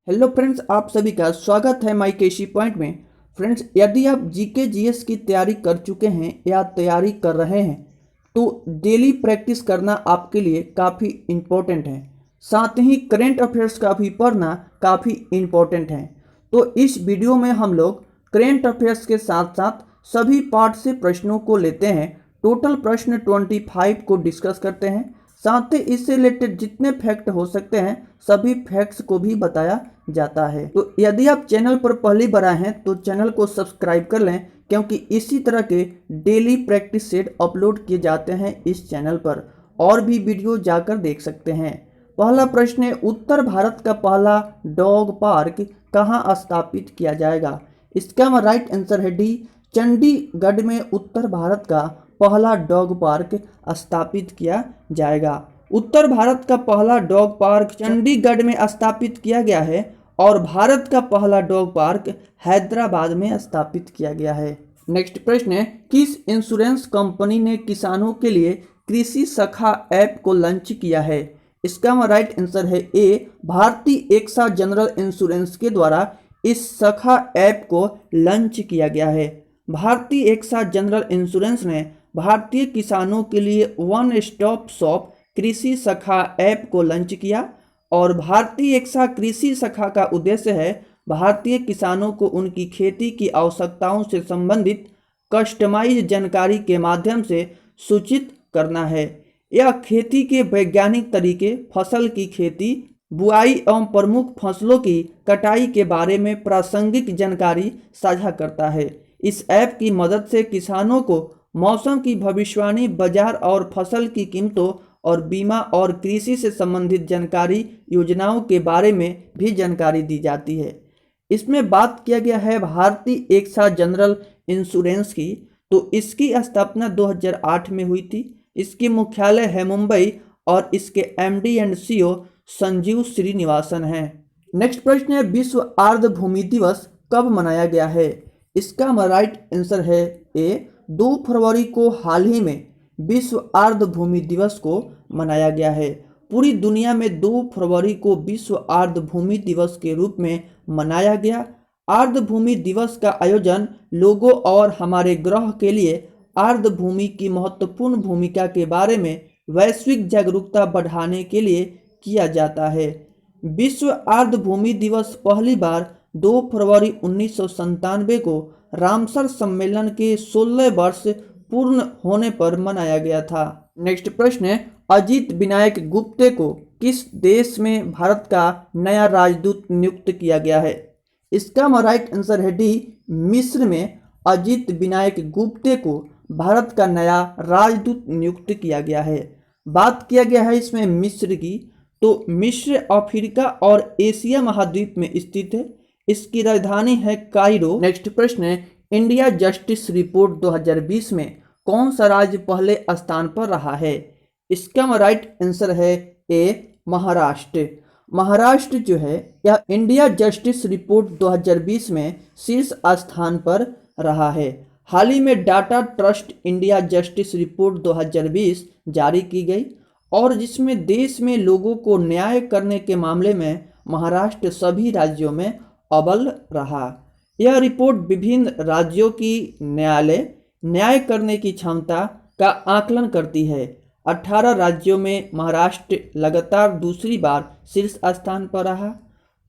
Hello friends, आप सभी का स्वागत है माई केशी पॉइंट में। फ्रेंड्स, यदि आप जीके जीएस की तैयारी कर चुके हैं या तैयारी कर रहे हैं तो डेली प्रैक्टिस करना आपके लिए काफ़ी इम्पोर्टेंट है। साथ ही करेंट अफेयर्स का भी पढ़ना काफ़ी इम्पोर्टेंट है। तो इस वीडियो में हम लोग करेंट अफेयर्स के साथ साथ सभी पार्ट से प्रश्नों को लेते हैं। टोटल प्रश्न 25 को डिस्कस करते हैं। साथ ही इससे रिलेटेड जितने फैक्ट हो सकते हैं सभी फैक्ट्स को भी बताया जाता है। तो यदि आप चैनल पर पहली बार आए हैं तो चैनल को सब्सक्राइब कर लें, क्योंकि इसी तरह के डेली प्रैक्टिस सेट अपलोड किए जाते हैं इस चैनल पर। और भी वीडियो जाकर देख सकते हैं। पहला प्रश्न है, उत्तर भारत का पहला डॉग पार्क कहाँ स्थापित किया जाएगा? इसका राइट आंसर है डी, चंडीगढ़ में उत्तर भारत का पहला डॉग पार्क स्थापित किया जाएगा। उत्तर भारत का पहला डॉग पार्क चंडीगढ़ में स्थापित किया गया है और भारत का पहला डॉग पार्क हैदराबाद में स्थापित किया गया है। नेक्स्ट प्रश्न है, किस इंश्योरेंस कंपनी ने किसानों के लिए कृषि सखा ऐप को लॉन्च किया है? इसका राइट आंसर है ए, भारतीय एक्सा जनरल इंश्योरेंस के द्वारा इस सखा ऐप को लॉन्च किया गया है। भारतीय एक्सा जनरल इंश्योरेंस ने भारतीय किसानों के लिए वन स्टॉप शॉप कृषि सखा ऐप को लॉन्च किया और भारतीय एक्सा कृषि सखा का उद्देश्य है भारतीय किसानों को उनकी खेती की आवश्यकताओं से संबंधित कस्टमाइज जानकारी के माध्यम से सूचित करना है। यह खेती के वैज्ञानिक तरीके, फसल की खेती, बुआई एवं प्रमुख फसलों की कटाई के बारे में प्रासंगिक जानकारी साझा करता है। इस ऐप की मदद से किसानों को मौसम की भविष्यवाणी, बाजार और फसल की कीमतों और बीमा और कृषि से संबंधित जानकारी, योजनाओं के बारे में भी जानकारी दी जाती है। इसमें बात किया गया है भारतीय एक्सा जनरल इंश्योरेंस की, तो इसकी स्थापना 2008 में हुई थी। इसकी मुख्यालय है मुंबई और इसके MD and CEO Sanjeev Srinivasan हैं। नेक्स्ट प्रश्न है, विश्व आर्द्रभूमि दिवस कब मनाया गया है? इसका राइट आंसर है ए, 2 फरवरी को हाल ही में विश्व आर्द्रभूमि दिवस को मनाया गया है। पूरी दुनिया में 2 फरवरी को विश्व आर्द्रभूमि दिवस के रूप में मनाया गया। आर्द्रभूमि दिवस का आयोजन लोगों और हमारे ग्रह के लिए आर्द्रभूमि की महत्वपूर्ण भूमिका के बारे में वैश्विक जागरूकता बढ़ाने के लिए किया जाता है। विश्व आर्द्रभूमि दिवस पहली बार 2 फरवरी 1997 को रामसर सम्मेलन के 16 वर्ष पूर्ण होने पर मनाया गया था। नेक्स्ट प्रश्न है, अजित विनायक गुप्ते को किस देश में भारत का नया राजदूत नियुक्त किया गया है? इसका राइट आंसर है डी, मिस्र में अजित विनायक गुप्ते को भारत का नया राजदूत नियुक्त किया गया है। बात किया गया है इसमें मिस्र की, तो मिस्र अफ्रीका और एशिया महाद्वीप में स्थित है। इसकी राजधानी है कायरो। नेक्स्ट प्रश्न है, इंडिया जस्टिस रिपोर्ट 2020 में कौन सा राज्य पहले स्थान पर रहा है? इसका राइट आंसर है ए, महाराष्ट्र। महाराष्ट्र जो है यह इंडिया जस्टिस रिपोर्ट 2020 में शीर्ष स्थान पर रहा है। हाल ही में data trust India justice report 2020 जारी की गई और जिसमें देश में लोगों को न्याय करने के मामले में महाराष्ट्र सभी राज्यों में अव्वल रहा। यह रिपोर्ट विभिन्न राज्यों की न्याय करने की क्षमता का आकलन करती है। 18 राज्यों में महाराष्ट्र लगातार दूसरी बार शीर्ष स्थान पर रहा।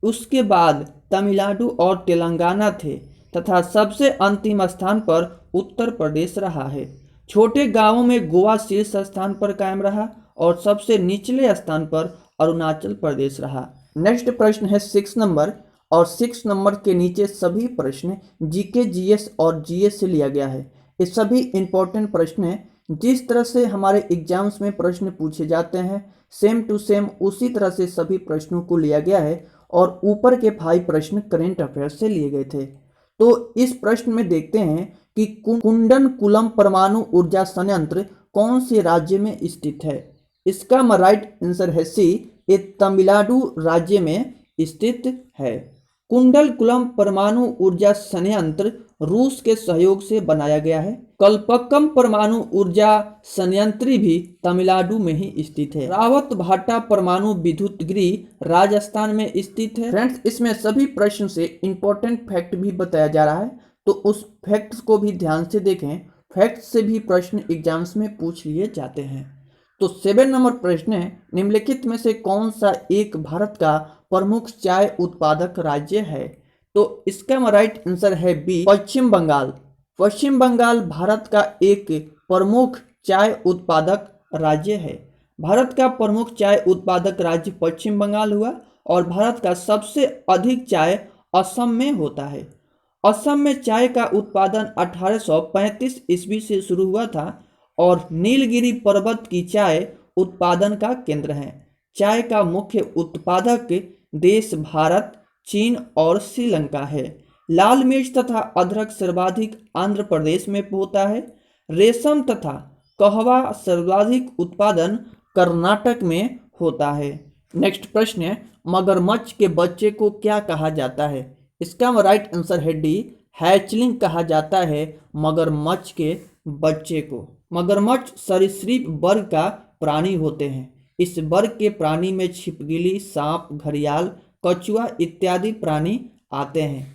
उसके बाद तमिलनाडु और तेलंगाना थे तथा सबसे अंतिम स्थान पर उत्तर प्रदेश रहा है। छोटे गांवों में गोवा शीर्ष स्थान पर कायम रहा और सबसे निचले स्थान पर अरुणाचल प्रदेश रहा। नेक्स्ट प्रश्न है 6 नंबर, और 6 नंबर के नीचे सभी प्रश्न जीके, जीएस और जीएस से लिया गया है। ये सभी इंपॉर्टेंट प्रश्न हैं। जिस तरह से हमारे एग्जाम्स में प्रश्न पूछे जाते हैं सेम टू सेम उसी तरह से सभी प्रश्नों को लिया गया है और ऊपर के 5 प्रश्न करेंट अफेयर्स से लिए गए थे। तो इस प्रश्न में देखते हैं कि कुंडनकुलम परमाणु ऊर्जा संयंत्र कौन से राज्य में स्थित है? इसका राइट आंसर है सी, ये तमिलनाडु राज्य में स्थित है। कुंडलकुलम परमाणु ऊर्जा संयंत्र रूस के सहयोग से बनाया गया है। कल्पक्कम परमाणु ऊर्जा संयंत्र भी तमिलनाडु में ही स्थित है। रावत भाटा परमाणु विद्युत गृह राजस्थान में स्थित है। फ्रेंड्स, इसमें सभी प्रश्न से इंपॉर्टेंट फैक्ट भी बताया जा रहा है, तो उस फैक्ट्स को भी ध्यान से देखें। फैक्ट्स से भी प्रश्न एग्जाम्स में पूछ लिए जाते हैं। तो 7 नंबर प्रश्न है, निम्नलिखित में से कौन सा एक भारत का प्रमुख चाय उत्पादक राज्य है? तो इसका राइट आंसर है बी, पश्चिम बंगाल। पश्चिम बंगाल भारत का एक प्रमुख चाय उत्पादक राज्य है। भारत का प्रमुख चाय उत्पादक राज्य पश्चिम बंगाल हुआ और भारत का सबसे अधिक चाय असम में होता है। असम में चाय का उत्पादन 1835 ईस्वी से शुरू हुआ था और नीलगिरी पर्वत की चाय उत्पादन का केंद्र है। चाय का मुख्य उत्पादक देश भारत, चीन और श्रीलंका है। लाल मिर्च तथा अदरक सर्वाधिक आंध्र प्रदेश में होता है। रेशम तथा कहवा सर्वाधिक उत्पादन कर्नाटक में होता है। नेक्स्ट प्रश्न है, मगरमच्छ के बच्चे को क्या कहा जाता है? इसका राइट आंसर है डी, हैचलिंग कहा जाता है मगरमच्छ के बच्चे को। मगरमच्छ सरीसृप वर्ग का प्राणी होते हैं। इस वर्ग के प्राणी में छिपकली, सांप, घड़ियाल, कछुआ इत्यादि प्राणी आते हैं।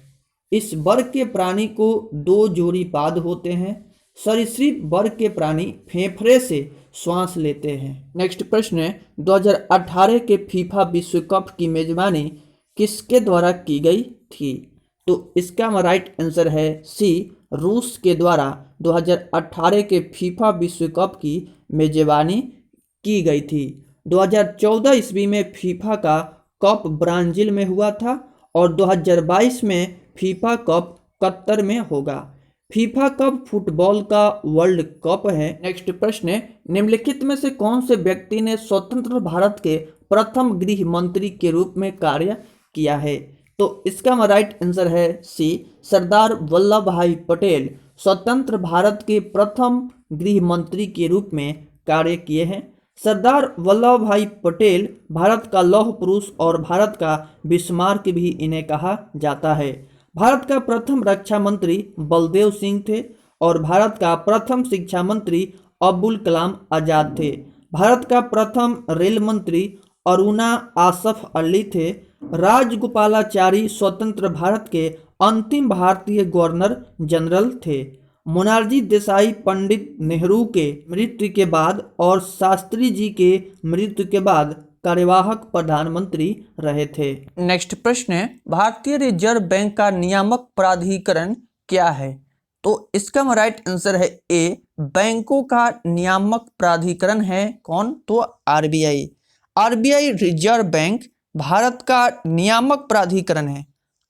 इस वर्ग के प्राणी को 2 जोड़ी पाद होते हैं। सरीसृप वर्ग के प्राणी फेफड़े से श्वास लेते हैं। नेक्स्ट प्रश्न है, 2018 के फीफा विश्व कप की मेजबानी किसके द्वारा की गई थी? तो इसका राइट आंसर है सी, रूस के द्वारा 2018 के फीफा विश्व कप की मेजबानी की गई थी। 2014 ईस्वी में फीफा का कप ब्राजील में हुआ था और 2022 में फीफा कप कतर में होगा। फीफा कप फुटबॉल का वर्ल्ड कप है। नेक्स्ट प्रश्न है, निम्नलिखित में से कौन से व्यक्ति ने स्वतंत्र भारत के प्रथम गृह मंत्री के रूप में कार्य किया है? तो इसका राइट आंसर है सी, सरदार वल्लभ भाई पटेल स्वतंत्र भारत के प्रथम गृह मंत्री के रूप में कार्य किए हैं। सरदार वल्लभ भाई पटेल भारत का लौह पुरुष और भारत का बिस्मार्क भी इन्हें कहा जाता है। भारत का प्रथम रक्षा मंत्री बलदेव सिंह थे और भारत का प्रथम शिक्षा मंत्री अबुल कलाम आजाद थे। भारत का प्रथम रेल मंत्री अरुणा आसफ अली थे। राजगोपालाचारी स्वतंत्र भारत के अंतिम भारतीय गवर्नर जनरल थे। मोनार्जी देसाई पंडित नेहरू के मृत्यु के बाद और शास्त्री जी के मृत्यु के बाद कार्यवाहक प्रधानमंत्री रहे थे। नेक्स्ट प्रश्न है, भारतीय रिजर्व बैंक का नियामक प्राधिकरण क्या है? तो इसका राइट आंसर है ए, बैंकों का नियामक प्राधिकरण है कौन? तो RBI. RBI reserve bank Bharat का नियामक प्राधिकरण है।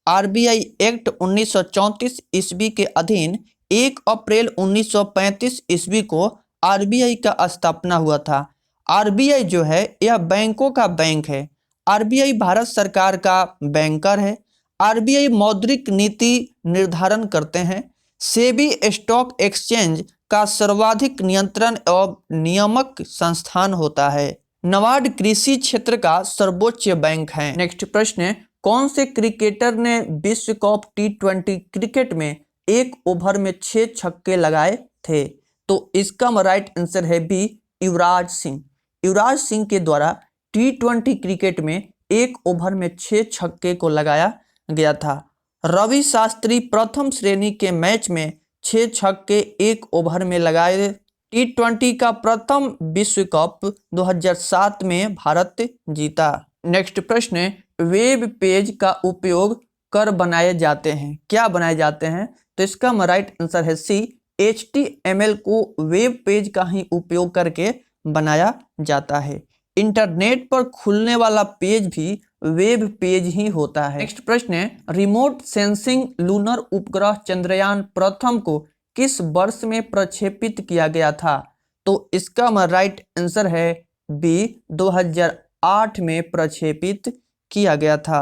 आरबीआई एक्ट 1934 ईस्वी के अधीन 1 अप्रैल 1935 ईस्वी को आरबीआई का स्थापना हुआ था। आरबीआई जो है यह बैंकों का बैंक है। आरबीआई भारत सरकार का बैंकर है। आरबीआई मौद्रिक नीति निर्धारण करते हैं। सेबी स्टॉक एक्सचेंज का सर्वाधिक नियंत्रण एवं नियामक संस्थान होता है। नाबार्ड कृषि क्षेत्र का सर्वोच्च बैंक है। नेक्स्ट प्रश्न है, कौन से क्रिकेटर ने विश्व कप T20 क्रिकेट में 1 ओवर में 6 छक्के लगाए थे? तो इसका राइट आंसर है बी, युवराज सिंह। युवराज सिंह के द्वारा T20 क्रिकेट में 1 ओवर में 6 छक्के को लगाया गया था। रवि शास्त्री प्रथम श्रेणी के मैच में 6 छक्के 1 ओवर में लगाए। T20 का प्रथम विश्व कप 2007 में भारत जीता। नेक्स्ट प्रश्न है, वेब पेज का उपयोग कर बनाए जाते हैं। क्या बनाए जाते हैं? तो इसका राइट आंसर है सी, HTML को वेब पेज का ही उपयोग करके बनाया जाता है। इंटरनेट पर खुलने वाला पेज भी वेब पेज ही होता है। नेक्स्ट प्रश्न है, रिमोट सेंसिंग लूनर उपग्रह चंद्रयान प्रथम को किस वर्ष में प्रक्षेपित किया गया था? तो इसका राइट आंसर है बी, 2008 में प्रक्षेपित किया गया था।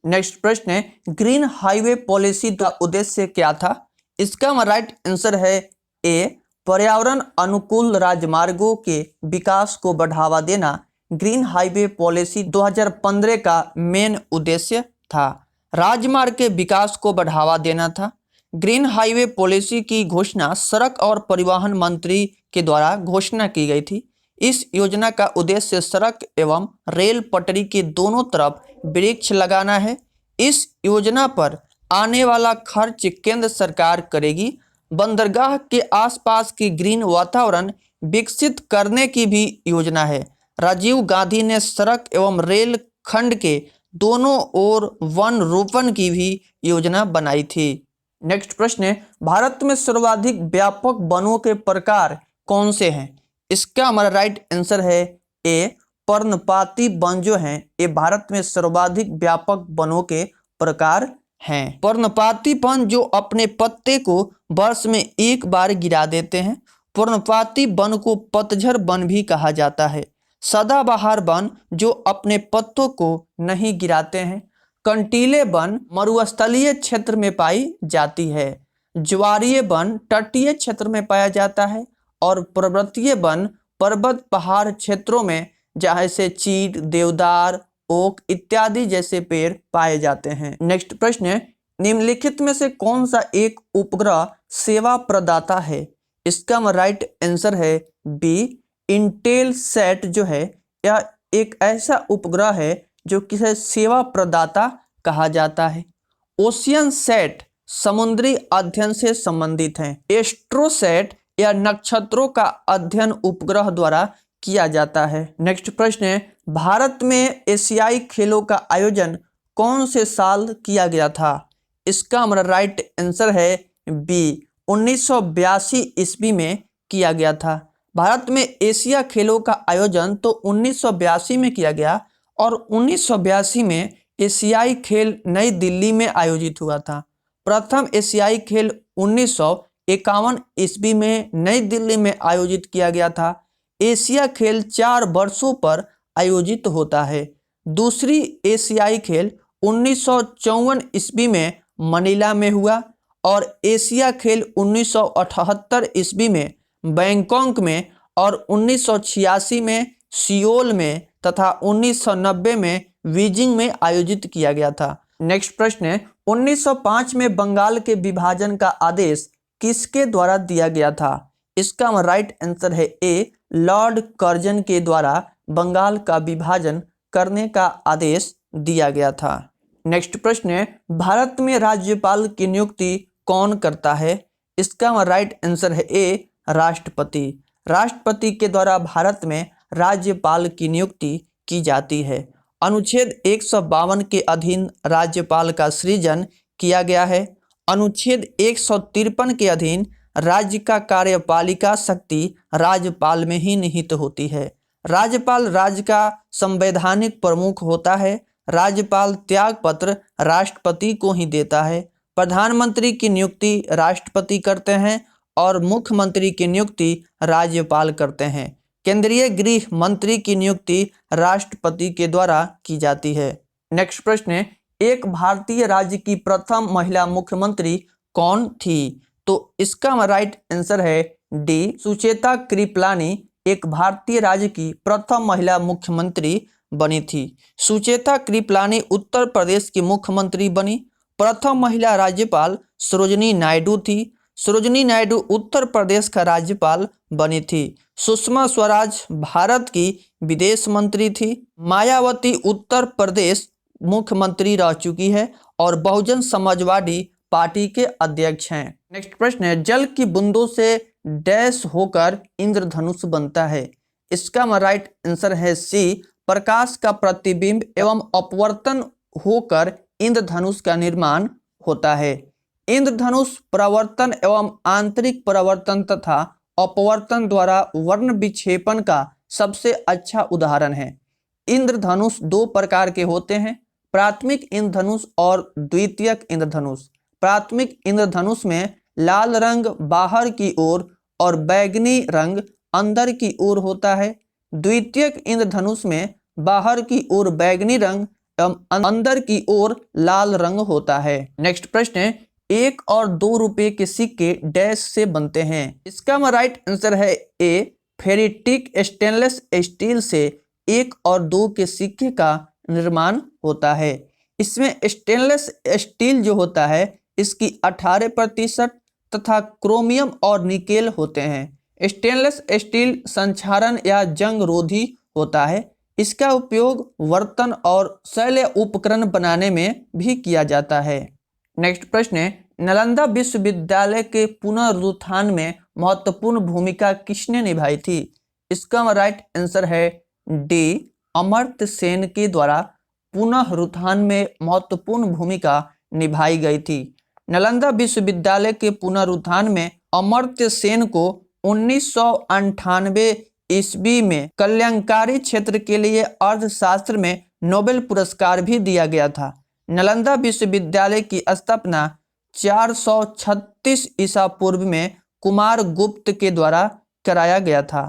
नेक्स्ट प्रश्न है, ग्रीन हाईवे पॉलिसी का उद्देश्य क्या था? इसका राइट आंसर है ए, पर्यावरण अनुकूल राजमार्गों के विकास को बढ़ावा देना ग्रीन हाईवे पॉलिसी 2015 का मेन उद्देश्य था। राजमार्ग के विकास को बढ़ावा देना था। ग्रीन हाईवे पॉलिसी की घोषणा सड़क और परिवहन मंत्री के द्वारा घोषणा की गई थी। इस योजना का उद्देश्य सड़क एवं रेल पटरी के दोनों तरफ वृक्ष लगाना है। इस योजना पर आने वाला खर्च केंद्र सरकार करेगी। बंदरगाह के आसपास की ग्रीन वातावरण विकसित करने की भी योजना है। राजीव गांधी ने सड़क एवं रेल खंड के दोनों ओर वन रोपण की भी योजना बनाई थी। नेक्स्ट प्रश्न है, भारत में सर्वाधिक व्यापक वनों के प्रकार कौन से हैं? इसका हमारा राइट आंसर है ए, पर्णपाती वन जो हैं ये भारत में सर्वाधिक व्यापक वनों के प्रकार हैं। पर्णपाती वन जो अपने पत्ते को वर्ष में एक बार गिरा देते हैं। पर्णपाती वन को पतझड़ वन भी कहा जाता है। सदाबहार वन जो अपने पत्तों को नहीं गिराते हैं। कंटीले वन मरुस्थलीय क्षेत्र में पाई जाती है। ज्वारीय वन तटीय क्षेत्र में पाया जाता है और पर्वतीय वन पर्वत पहाड़ क्षेत्रों में जैसे चीड़, देवदार, ओक इत्यादि जैसे पेड़ पाए जाते हैं। नेक्स्ट प्रश्न है, निम्नलिखित में से कौन सा एक उपग्रह सेवा प्रदाता है? इसका राइट आंसर है बी, इंटेलसैट जो है यह एक ऐसा उपग्रह है जो किसे सेवा प्रदाता कहा जाता है। ओशियनसैट समुद्री अध्ययन से संबंधित है। एस्ट्रोसैट या नक्षत्रों का अध्ययन उपग्रह द्वारा किया जाता है। नेक्स्ट प्रश्न है, भारत में एशियाई खेलों का आयोजन कौन से साल किया गया था? इसका हमारा राइट आंसर है बी, 1982 ईस्वी में किया गया था। भारत में एशिया खेलों का आयोजन तो 1982 में किया गया और 1982 में एशियाई खेल नई दिल्ली में आयोजित हुआ था। प्रथम एशियाई खेल 1951 ईस्वी में नई दिल्ली में आयोजित किया गया था। एशिया खेल 4 वर्षों पर आयोजित होता है। दूसरी एशियाई खेल 1954 ईस्वी में मनीला में हुआ और एशिया खेल 1978 ईस्वी में बैंकॉक में और 1986 में सियोल में तथा 1990 में बीजिंग में आयोजित किया गया था। नेक्स्ट प्रश्न है, 1905 में बंगाल के विभाजन का आदेश किसके द्वारा दिया गया था? इसका राइट आंसर है ए, लॉर्ड कर्जन के द्वारा बंगाल का विभाजन करने का आदेश दिया गया था। नेक्स्ट प्रश्न है, भारत में राज्यपाल की नियुक्ति कौन करता है? इसका राइट आंसर है ए, राष्ट्रपति। राष्ट्रपति के द्वारा भारत में राज्यपाल की नियुक्ति की जाती है। अनुच्छेद 152 के अधीन राज्यपाल का सृजन किया गया है। अनुच्छेद 153 के अधीन राज्य का कार्यपालिका शक्ति राज्यपाल में ही निहित होती है। राज्यपाल राज्य का संवैधानिक प्रमुख होता है। राज्यपाल त्यागपत्र राष्ट्रपति को ही देता है। प्रधानमंत्री की नियुक्ति राष्ट्रपति करते हैं और मुख्यमंत्री की नियुक्ति राज्यपाल करते हैं। केंद्रीय गृह मंत्री की नियुक्ति राष्ट्रपति के द्वारा की जाती है। नेक्स्ट प्रश्न है, एक भारतीय राज्य की प्रथम महिला मुख्यमंत्री कौन थी? तो इसका राइट आंसर है डी, सुचेता कृपलानी एक भारतीय राज्य की प्रथम महिला मुख्यमंत्री बनी थी। सुचेता कृपलानी उत्तर प्रदेश की मुख्यमंत्री बनी। प्रथम महिला राज्यपाल सरोजिनी नायडू थी। सरोजिनी नायडू उत्तर प्रदेश का राज्यपाल बनी थी। सुषमा स्वराज भारत की विदेश मंत्री थी। मायावती उत्तर प्रदेश मुख्यमंत्री रह चुकी है और बहुजन समाजवादी पार्टी के अध्यक्ष हैं। नेक्स्ट प्रश्न है, जल की बूंदों से डैश होकर इंद्रधनुष बनता है? इसका राइट आंसर है सी, प्रकाश का प्रतिबिंब एवं अपवर्तन होकर इंद्रधनुष का निर्माण होता है। इंद्रधनुष प्रवर्तन एवं आंतरिक प्रवर्तन तथा अपवर्तन द्वारा वर्ण विक्षेपण का सबसे अच्छा उदाहरण है। इंद्रधनुष 2 प्रकार के होते हैं, प्राथमिक इंद्रधनुष और द्वितीयक इंद्रधनुष। प्राथमिक इंद्रधनुष में लाल रंग बाहर की ओर और बैगनी रंग अंदर की ओर होता है। द्वितीयक इंद्रधनुष में बाहर की ओर बैगनी रंग एवं अंदर की ओर लाल रंग होता है। नेक्स्ट प्रश्न है, 1 और 2 रुपए के सिक्के डैश से बनते हैं? इसका राइट आंसर है ए, फेरिटिक स्टेनलेस स्टील से 1 और 2 के सिक्के का निर्माण होता है। इसमें स्टेनलेस स्टील जो होता है इसकी 18% तथा क्रोमियम और निकेल होते हैं। स्टेनलेस स्टील संक्षारण या जंग रोधी होता है। इसका उपयोग बर्तन और शैल उपकरण बनाने में भी किया जाता है। नेक्स्ट प्रश्न है, नालंदा विश्वविद्यालय के पुनरुत्थान में महत्वपूर्ण भूमिका किसने निभाई थी? इसका राइट आंसर है डी, अमर्त्य सेन के द्वारा पुनरुत्थान में महत्वपूर्ण भूमिका निभाई गई थी। नालंदा विश्वविद्यालय के पुनरुत्थान में अमर्त्य सेन को 1998 ईस्वी में कल्याणकारी क्षेत्र के लिए अर्थशास्त्र में नोबेल पुरस्कार भी दिया गया था। नालंदा विश्वविद्यालय की स्थापना 436 ईसा पूर्व में कुमार गुप्त के द्वारा कराया गया था।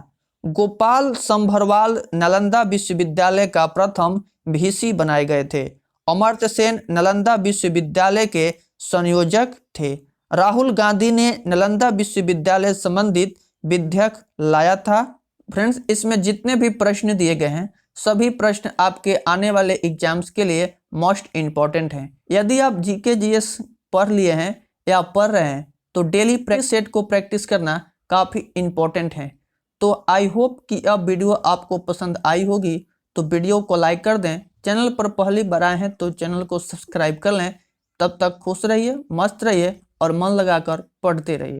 गोपाल संभरवाल नालंदा विश्वविद्यालय का प्रथम वीसी बनाए गए थे। अमर्त्य सेन नालंदा विश्वविद्यालय के संयोजक थे। राहुल गांधी ने नालंदा विश्वविद्यालय संबंधित विधेयक लाया था। फ्रेंड्स, इसमें जितने भी प्रश्न दिए गए हैं सभी प्रश्न आपके आने वाले एग्जाम्स के लिए मोस्ट इम्पॉर्टेंट हैं। यदि आप जीके जीएस पढ़ लिए हैं या पढ़ रहे हैं तो डेली प्रैक्टिस सेट को प्रैक्टिस करना काफ़ी इम्पोर्टेंट है। तो आई होप कि अब वीडियो आपको पसंद आई होगी, तो वीडियो को लाइक कर दें। चैनल पर पहली बार आए हैं तो चैनल को सब्सक्राइब कर लें। तब तक खुश रहिए, मस्त रहिए और मन लगाकर पढ़ते रहिए।